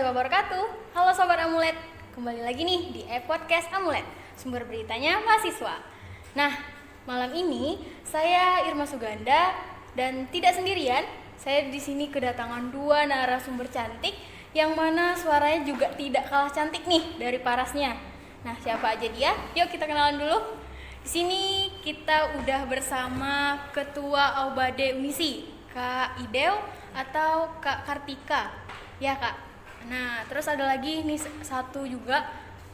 wabarakatuh. Halo Sobat Amulet, kembali lagi nih di podcast Amulet, sumber beritanya mahasiswa. Nah, malam ini saya Irma Suganda dan tidak sendirian. Saya di sini kedatangan dua narasumber cantik yang mana suaranya juga tidak kalah cantik nih dari parasnya. Nah, siapa aja dia? Yuk kita kenalan dulu. Di sini kita udah bersama Ketua Aubade Unisi, Kak Ideo atau Kak Kartika. Ya Kak. Nah terus ada lagi nih satu juga,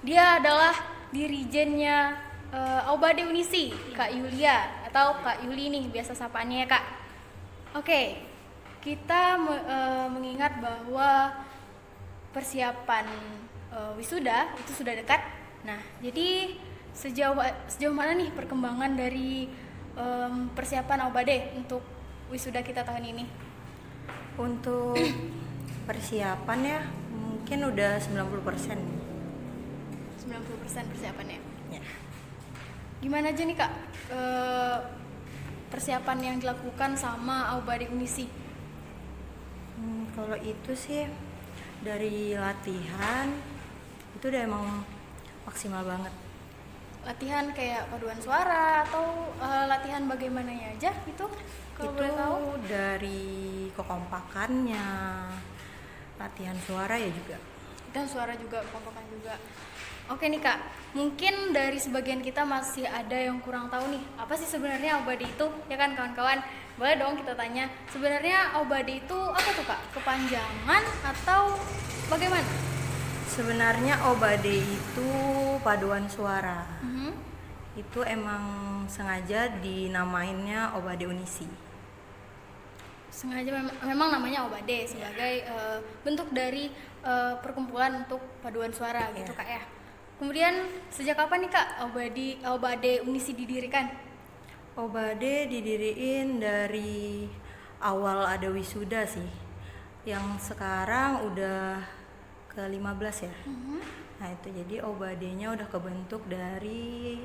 dia adalah dirijennya Aubade Unisi, Kak Yulia atau Kak Yuli nih biasa sapaannya ya Kak. Oke, kita mengingat bahwa persiapan wisuda itu sudah dekat. Nah jadi sejauh mana nih perkembangan dari persiapan Aubade untuk wisuda kita tahun ini? Untuk persiapan ya mungkin udah 90%. 90% persiapannya. Ya. Gimana aja nih Kak persiapan yang dilakukan sama Aubade Unisi? Kalau itu sih dari latihan itu udah emang maksimal banget. Latihan kayak paduan suara atau latihan bagaimananya aja gitu? Kalau boleh tahu. Dari kekompakannya, latihan suara ya juga. Dan suara juga, kompokan juga. Oke nih Kak, mungkin dari sebagian kita masih ada yang kurang tahu nih, apa sih sebenarnya Aubade itu? Ya kan kawan-kawan, boleh dong kita tanya, sebenarnya Aubade itu apa tuh Kak? Kepanjangan atau bagaimana? Sebenarnya Aubade itu paduan suara. Itu emang sengaja dinamainnya Aubade Unisi. Sengaja memang namanya Aubade sebagai bentuk dari perkumpulan untuk paduan suara gitu Kak ya. Kemudian sejak kapan nih Kak Aubade Unisi didirikan? Aubade didiriin dari awal ada wisuda sih. Yang sekarang udah ke-15 ya. Nah itu jadi Aubade-nya udah kebentuk dari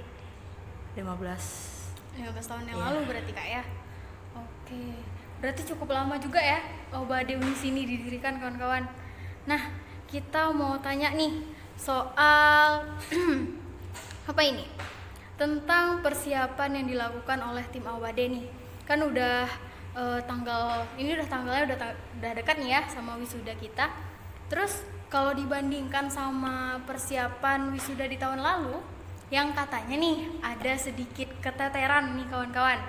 15 tahun yang lalu berarti Kak ya. Oke. Berarti cukup lama juga ya Aubade Unisi ini didirikan kawan-kawan. Nah, kita mau tanya nih soal apa ini? Tentang persiapan yang dilakukan oleh tim Aubade nih. Kan udah tanggalnya udah dekat nih ya sama wisuda kita. Terus kalau dibandingkan sama persiapan wisuda di tahun lalu, yang katanya nih ada sedikit keteteran nih kawan-kawan.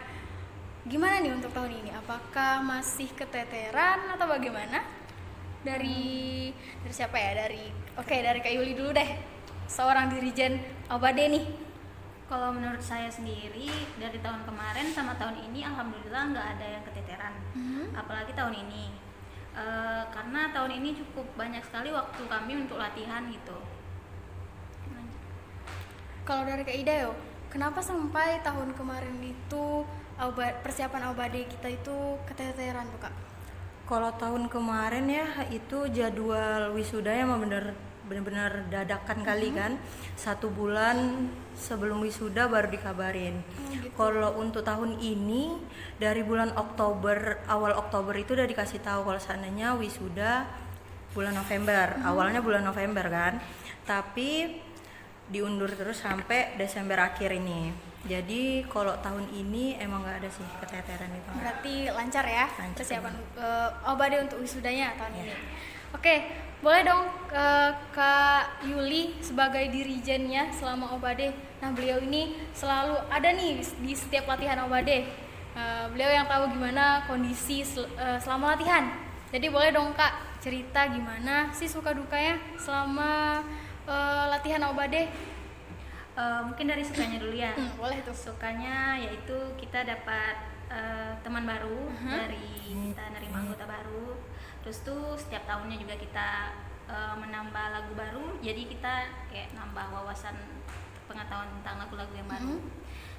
Gimana nih untuk tahun ini? Apakah masih keteteran atau bagaimana? Dari siapa ya? Dari Kak Yuli dulu deh. Seorang dirijen Aubade nih. Kalau menurut saya sendiri dari tahun kemarin sama tahun ini alhamdulillah nggak ada yang keteteran. Apalagi tahun ini. Karena tahun ini cukup banyak sekali waktu kami untuk latihan gitu. Kalau dari Kak Ida kenapa sampai tahun kemarin itu persiapan Aubade kita itu keteteran tuh Kak? Kalau tahun kemarin ya itu jadwal wisudanya emang bener-bener dadakan kali kan. 1 bulan sebelum wisuda baru dikabarin. Gitu. Kalau untuk tahun ini dari bulan Oktober, awal Oktober itu udah dikasih tahu kalau seandainya wisuda bulan November. Awalnya bulan November kan. Tapi diundur terus sampai Desember akhir ini. Jadi kalau tahun ini emang nggak ada sih keteteran itu. Berarti lancar ya persiapan Aubade untuk wisudanya tahun ini. Oke, boleh dong Kak Yuli sebagai dirijennya selama Aubade. Nah beliau ini selalu ada nih di setiap latihan Aubade. Beliau yang tahu gimana kondisi selama latihan. Jadi boleh dong Kak cerita gimana sih suka dukanya selama latihan Aubade. Mungkin dari sukanya dulu ya. Boleh tuh. Sukanya yaitu kita dapat teman baru, dari kita nerima anggota baru. Terus tuh setiap tahunnya juga kita menambah lagu baru. Jadi kita kayak nambah wawasan pengetahuan tentang lagu-lagu yang baru.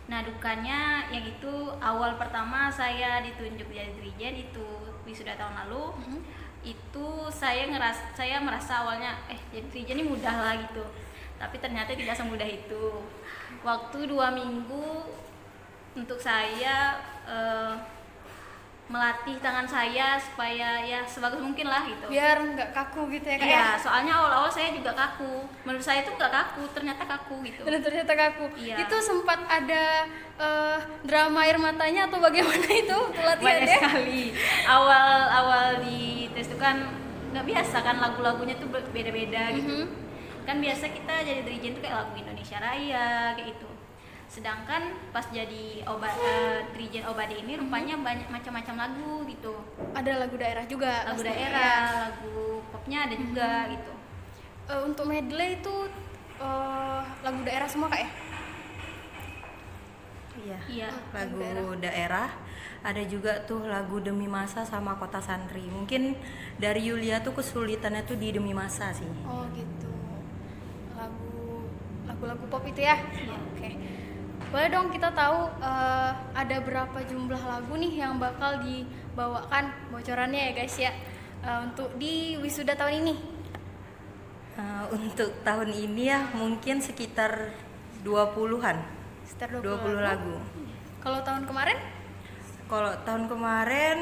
Nah dukanya yang itu awal pertama saya ditunjuk jadi dirijen itu wisuda tahun lalu. Itu saya merasa awalnya jadi dirijen ini mudah lah gitu. Tapi ternyata tidak semudah itu. Waktu 2 minggu untuk saya melatih tangan saya supaya ya sebagus mungkin lah gitu. Biar nggak kaku gitu ya Kak Iya, ya? soalnya awal-awal saya juga kaku. Menurut saya itu nggak kaku, ternyata kaku gitu. Dan ternyata kaku. Iya. Itu sempat ada drama air matanya atau bagaimana itu Banyak latihannya? sekali. Awal-awal di tes itu kan nggak biasa kan, lagu-lagunya tuh beda-beda gitu. Kan biasa kita jadi dirijen tuh kayak lagu Indonesia Raya kayak gitu. Sedangkan pas jadi dirijen Obade ini rupanya banyak macam-macam lagu gitu. Ada lagu daerah juga. Lagu pastinya, daerah, ya. lagu popnya ada juga gitu. Untuk medley itu lagu daerah semua Kak ya? Iya. Iya. Lagu Lagu daerah. Ada juga tuh lagu Demi Masa sama Kota Santri. Mungkin dari Yulia tuh kesulitannya tuh di Demi Masa sih. Oh gitu. Lagu-lagu pop itu ya? Iya. Oke. Boleh dong kita tahu ada berapa jumlah lagu nih yang bakal dibawakan, bocorannya ya guys ya, untuk di wisuda tahun ini? Untuk tahun ini ya mungkin sekitar 20-an. Sekitar 20 lagu. Kalau tahun kemarin? Kalau tahun kemarin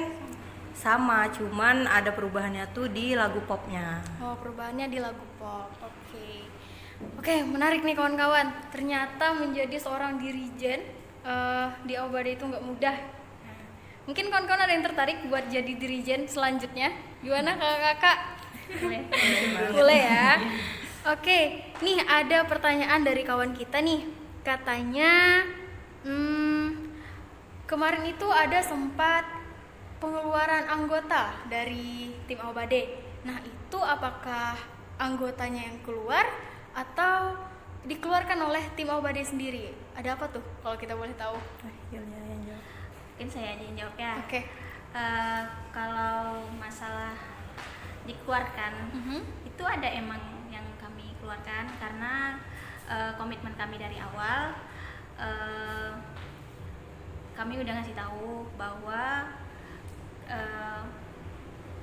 sama, cuman ada perubahannya tuh di lagu popnya. Oh, perubahannya di lagu pop. Oke. Oke, menarik nih kawan-kawan. Ternyata menjadi seorang dirijen di Obade itu nggak mudah. Nah, mungkin kawan-kawan ada yang tertarik buat jadi dirijen selanjutnya? Gimana kakak-kakak? Boleh ya. Oke, nih ada pertanyaan dari kawan kita nih. Katanya, kemarin itu ada sempat pengeluaran anggota dari tim Obade. Nah, itu apakah anggotanya yang keluar atau dikeluarkan oleh tim Obade sendiri? Ada apa tuh kalau kita boleh tahu? Yulia yang jawab. Mungkin saya aja yang jawab ya. Oke. Kalau masalah dikeluarkan, itu ada emang yang kami keluarkan karena komitmen kami dari awal. Kami udah ngasih tahu bahwa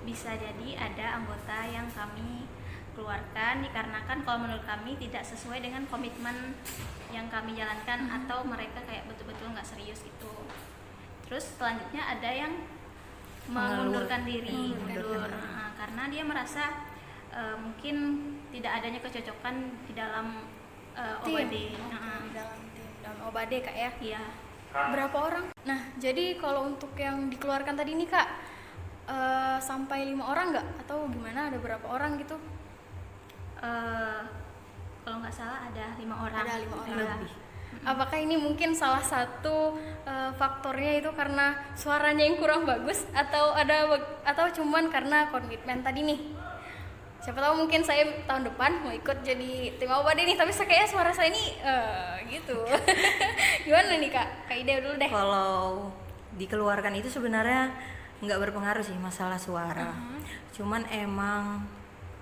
bisa jadi ada anggota yang kami keluarkan dikarenakan kalau menurut kami tidak sesuai dengan komitmen yang kami jalankan atau mereka kayak betul-betul nggak serius gitu. Terus selanjutnya ada yang mengundurkan diri, mundur. Nah, karena dia merasa mungkin tidak adanya kecocokan di dalam Obade. Di dalam tim, dalam Obade Kak ya? Iya. Berapa orang? Nah, jadi kalau untuk yang dikeluarkan tadi nih Kak, sampai 5 orang nggak? Atau gimana? Ada berapa orang gitu? Kalau nggak salah ada 5 orang. Ada 5 orang. Iya. Lebih. Apakah ini mungkin salah satu faktornya itu karena suaranya yang kurang bagus atau cuman karena komitmen tadi nih? Siapa tahu mungkin saya tahun depan mau ikut jadi tim Obade nih, tapi kayaknya suara saya ini gitu. Gimana nih Kak? Kak Ida dulu deh. Kalau dikeluarkan itu sebenarnya nggak berpengaruh sih masalah suara. Cuman emang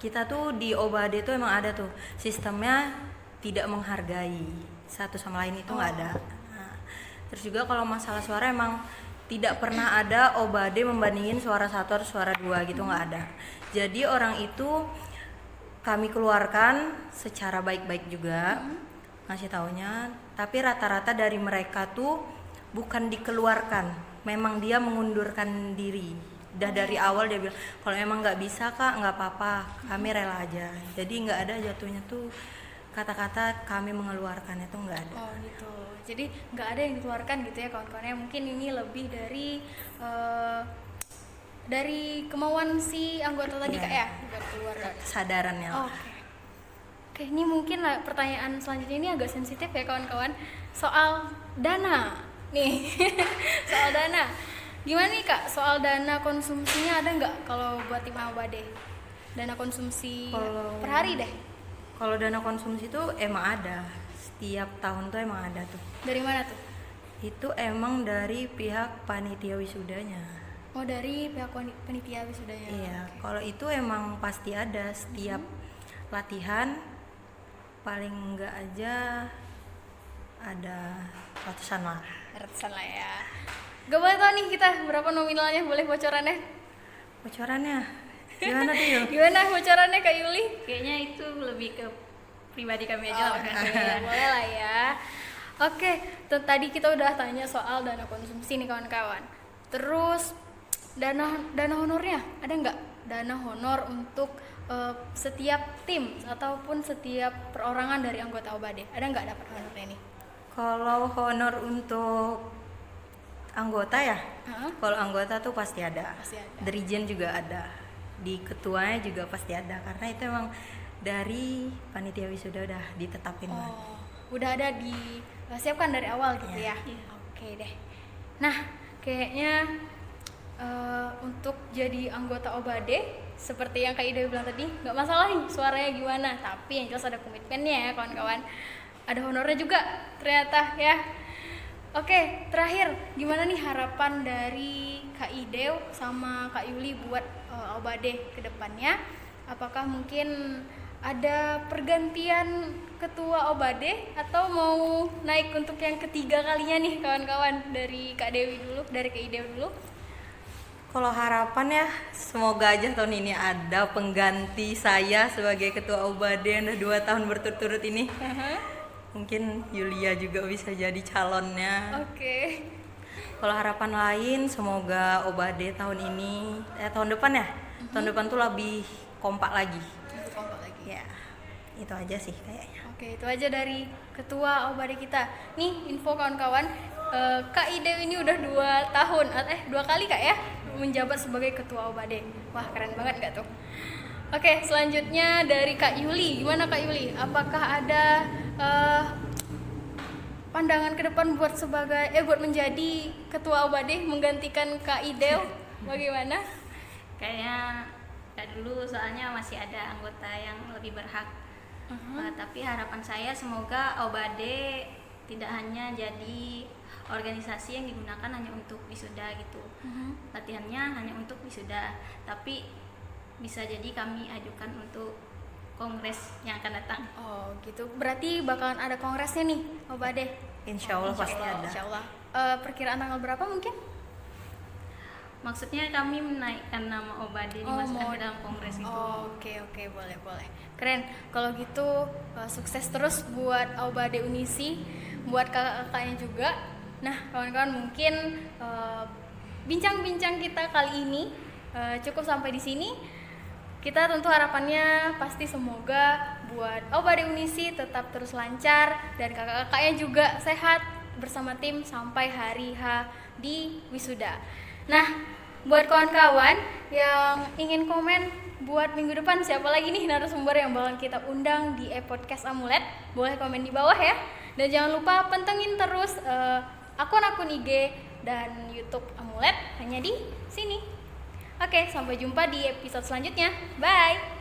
kita tuh di Obade tuh emang ada tuh sistemnya tidak menghargai satu sama lain itu nggak ada. Nah, terus juga kalau masalah suara emang tidak pernah ada Obade membandingin suara satu atau suara dua gitu, nggak ada. Jadi orang itu kami keluarkan secara baik-baik juga ngasih taunya, tapi rata-rata dari mereka tuh bukan dikeluarkan, memang dia mengundurkan diri. Udah dari awal dia bilang kalau emang nggak bisa Kak nggak apa-apa, kami rela aja. Jadi nggak ada jatuhnya tuh kata-kata kami mengeluarkan, itu nggak ada. Oh gitu. Jadi nggak ada yang dikeluarkan gitu ya kawan-kawannya. Mungkin ini lebih dari kemauan si anggota tadi Iya. Kak ya, buat keluar. Kesadarannya lah. Oke. Oke, ini mungkin lah pertanyaan selanjutnya ini agak sensitif ya kawan-kawan. Soal dana. Nih. Soal dana. Gimana nih Kak? Soal dana konsumsinya ada nggak kalau buat tim Obade? Dana konsumsi Kalau- per hari deh. Kalau dana konsumsi tuh emang ada, setiap tahun tuh emang ada tuh. Dari mana tuh? Itu emang dari pihak panitia wisudanya. Oh, dari pihak panitia wisudanya. Iya, Oke. kalau itu emang pasti ada setiap latihan, paling enggak aja ada ratusan lah. Ratusan lah ya. Gak boleh tau nih kita berapa nominalnya, boleh bocorannya? Bocorannya gimana tuh Yul? Gimana bocorannya Kak Yuli? Kayaknya itu lebih ke pribadi kami aja lah. Oke, boleh lah ya. Oke, tadi kita udah tanya soal dana konsumsi nih kawan-kawan. Terus dana honornya ada nggak? Dana honor untuk setiap tim ataupun setiap perorangan dari anggota OBADE, ada nggak dapat honornya ini? Kalau honor untuk anggota ya, Hah? kalau anggota tuh pasti ada. Pasti ada. Dirijen juga ada, di ketuanya juga pasti ada, karena itu emang dari panitia wisuda udah ditetapin banget. Oh, udah ada disiapkan dari awal gitu Iya. ya? Oke deh. Nah, kayaknya untuk jadi anggota OBADE seperti yang Kak Ida bilang tadi, nggak masalah nih suaranya gimana, tapi yang jelas ada komitmennya ya kawan-kawan. Ada honornya juga ternyata ya. Oke, terakhir gimana nih harapan dari Kak Idew sama Kak Yuli buat OBADE ke depannya? Apakah mungkin ada pergantian ketua OBADE atau mau naik untuk yang ketiga kalinya nih kawan-kawan? Dari Kak Dewi dulu, dari Kak Idew dulu. Kalau harapan ya, semoga aja tahun ini ada pengganti saya sebagai ketua OBADE yang udah 2 tahun berturut-turut ini. Mungkin Yulia juga bisa jadi calonnya. Oke. Kalau harapan lain, semoga OBADE tahun ini, tahun depan ya, tahun depan tuh lebih kompak lagi. Untuk kompak lagi. Ya, itu aja sih kayaknya. Oke, itu aja dari ketua OBADE kita. Nih info kawan-kawan, Kak Idew ini udah 2 tahun, 2 kali Kak ya menjabat sebagai ketua OBADE. Wah, keren banget nggak tuh? Oke, selanjutnya dari Kak Yuli. Gimana Kak Yuli? Apakah ada pandangan ke depan buat buat menjadi ketua OBADE menggantikan Kak Idew? Bagaimana? Kayaknya kayak dulu, soalnya masih ada anggota yang lebih berhak. Tapi harapan saya semoga OBADE tidak hanya jadi organisasi yang digunakan hanya untuk wisuda gitu. Latihannya hanya untuk wisuda, tapi bisa jadi kami ajukan untuk kongres yang akan datang. Oh gitu, berarti bakalan ada kongresnya nih OBADE? Insya Allah pasti ada. Insya Allah. Perkiraan tanggal berapa mungkin? Maksudnya kami menaikkan nama OBADE dimasukkan ke dalam kongres itu. Oke, boleh. Keren. Kalau gitu sukses terus buat OBADE Unisi, buat kakak-kakaknya juga. Nah, kawan-kawan mungkin bincang-bincang kita kali ini cukup sampai di sini. Kita tentu harapannya pasti semoga buat OBADE Unisi tetap terus lancar dan kakak-kakaknya juga sehat bersama tim sampai hari H di wisuda. Nah, buat kawan-kawan yang ingin komen buat minggu depan siapa lagi nih narasumber yang bakal kita undang di podcast Amulet, boleh komen di bawah ya. Dan jangan lupa pantengin terus akun-akun IG dan YouTube Amulet hanya di sini. Oke, sampai jumpa di episode selanjutnya. Bye.